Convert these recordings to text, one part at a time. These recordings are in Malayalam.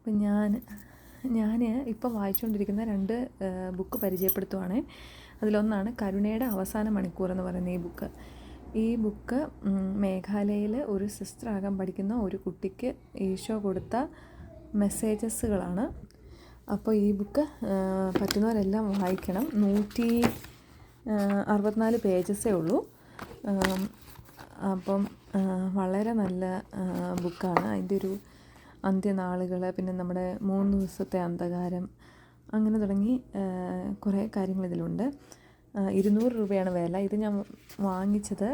അപ്പം ഞാൻ ഇപ്പം വായിച്ചുകൊണ്ടിരിക്കുന്ന 2 ബുക്ക് പരിചയപ്പെടുത്തുവാണ്. അതിലൊന്നാണ് കരുണയുടെ അവസാന മണിക്കൂർ എന്ന് പറയുന്ന ഈ ബുക്ക് മേഘാലയയിൽ ഒരു സിസ്റ്ററാകാൻ പഠിക്കുന്ന ഒരു കുട്ടിക്ക് ഈശോ കൊടുത്ത മെസ്സേജസുകളാണ്. അപ്പോൾ ഈ ബുക്ക് പറ്റുന്നവരെല്ലാം വായിക്കണം. 164 പേജസേ ഉള്ളൂ. അപ്പം വളരെ നല്ല ബുക്കാണ്. അതിൻ്റെ ഒരു അന്ത്യനാളുകൾ, പിന്നെ നമ്മുടെ 3 ദിവസത്തെ അന്ധകാരം, അങ്ങനെ തുടങ്ങി കുറേ കാര്യങ്ങൾ ഇതിലുണ്ട്. 200 രൂപയാണ് വില. ഇത് ഞാൻ വാങ്ങിച്ചത്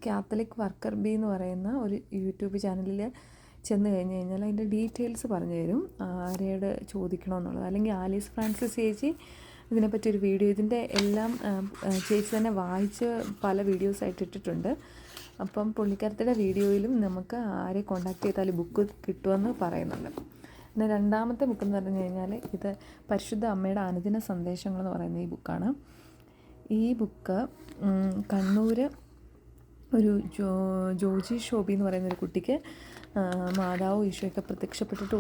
കാത്തലിക് വർക്കർ ബി എന്ന് പറയുന്ന ഒരു യൂട്യൂബ് ചാനലിൽ ചെന്ന് കഴിഞ്ഞ് കഴിഞ്ഞാൽ അതിൻ്റെ ഡീറ്റെയിൽസ് പറഞ്ഞു തരും, ആരോട് ചോദിക്കണമെന്നുള്ളത്. അല്ലെങ്കിൽ ആലീസ് ഫ്രാൻസിസ് ചേച്ചി ഇതിനെപ്പറ്റി ഒരു വീഡിയോ, ഇതിൻ്റെ എല്ലാം ചേച്ചി തന്നെ വായിച്ച് പല വീഡിയോസായിട്ട് ഇട്ടിട്ടുണ്ട്. അപ്പം പുള്ളിക്കാരത്തിയുടെ വീഡിയോയിലും നമുക്ക് ആരെ കോണ്ടാക്ട് ചെയ്താൽ ബുക്ക് കിട്ടുമെന്ന് പറയുന്നുണ്ട്. പിന്നെ രണ്ടാമത്തെ ബുക്കെന്ന് പറഞ്ഞു കഴിഞ്ഞാൽ ഇത് പരിശുദ്ധ അമ്മയുടെ അനുദിന സന്ദേശങ്ങളെന്ന് പറയുന്ന ഈ ബുക്കാണ്. ഈ ബുക്ക് കണ്ണൂർ ഒരു ജോജി ഷോബി എന്ന് പറയുന്ന ഒരു കുട്ടിക്ക് മാതാവ് ഈശോയൊക്കെ പ്രത്യക്ഷപ്പെട്ട്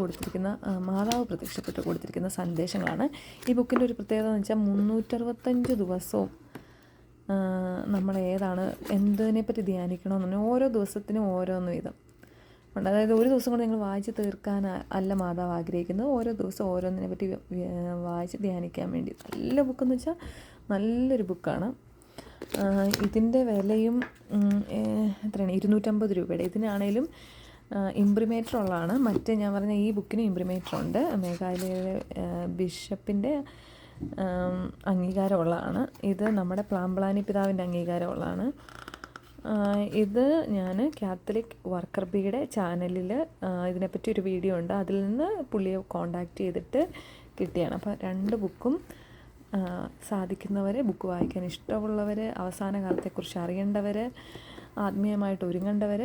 കൊടുത്തിരിക്കുന്ന സന്ദേശങ്ങളാണ്. ഈ ബുക്കിൻ്റെ ഒരു പ്രത്യേകത എന്ന് വെച്ചാൽ 365 ദിവസവും നമ്മൾ എന്തിനെപ്പറ്റി ധ്യാനിക്കണമെന്ന് ഓരോ ദിവസത്തിനും ഓരോന്ന് വീതം ഉണ്ട്. അതായത് ഒരു ദിവസം കൊണ്ട് നിങ്ങൾ വായിച്ച് തീർക്കാൻ അല്ല മാതാവ് ആഗ്രഹിക്കുന്നത്, ഓരോ ദിവസം ഓരോന്നിനെ പറ്റി വായിച്ച് ധ്യാനിക്കാൻ വേണ്ടി. നല്ല ബുക്കെന്ന് വെച്ചാൽ നല്ലൊരു ബുക്കാണ്. ഇതിൻ്റെ വിലയും എത്രയാണ്, 250 രൂപയുടെ. ഇതിനാണേലും ഇംപ്രിമേറ്റർ ഉള്ളതാണ്. മറ്റേ ഞാൻ പറഞ്ഞ ഈ ബുക്കിന് ഇംപ്രിമേറ്റർ ഉണ്ട്. മേഘാലയയിലെ ബിഷപ്പിൻ്റെ അംഗീകാരമുള്ളതാണ്. ഇത് നമ്മുടെ പ്ലാംപ്ലാനി പിതാവിൻ്റെ അംഗീകാരമുള്ളതാണ്. ഇത് ഞാൻ കാത്തലിക് വർക്കർ ബിയുടെ ചാനലിൽ ഇതിനെപ്പറ്റി ഒരു വീഡിയോ ഉണ്ട്, അതിൽ നിന്ന് പുള്ളിയെ കോണ്ടാക്ട് ചെയ്തിട്ട് കിട്ടിയാണ്. അപ്പോൾ 2 ബുക്കും സാധിക്കുന്നവർ, ബുക്ക് വായിക്കാൻ ഇഷ്ടമുള്ളവർ, അവസാന കാലത്തെക്കുറിച്ച് അറിയേണ്ടവർ, ആത്മീയമായിട്ട് ഒരുങ്ങേണ്ടവർ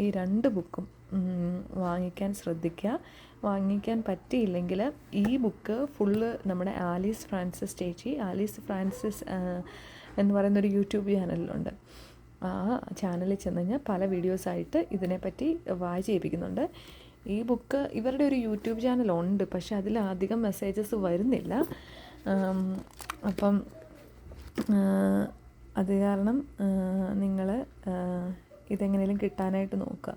ഈ 2 ബുക്കും വാങ്ങിക്കാൻ ശ്രദ്ധിക്കുക. വാങ്ങിക്കാൻ പറ്റിയില്ലെങ്കിൽ ഈ ബുക്ക് ഫുള്ള് നമ്മുടെ ആലീസ് ഫ്രാൻസിസ് എന്ന് പറയുന്നൊരു യൂട്യൂബ് ചാനലിലുണ്ട്. ആ ചാനലിൽ ചെന്ന് കഴിഞ്ഞാൽ പല വീഡിയോസായിട്ട് ഇതിനെപ്പറ്റി വായിച്ച് കേൾപ്പിക്കുന്നുണ്ട്. ഈ ബുക്ക് ഇവരുടെ ഒരു യൂട്യൂബ് ചാനലുണ്ട്, പക്ഷെ അതിൽ അധികം മെസ്സേജസ് വരുന്നില്ല. അപ്പം അത് കാരണം നിങ്ങൾ ഇതെങ്ങനെയും കിട്ടാനായിട്ട് നോക്കുക.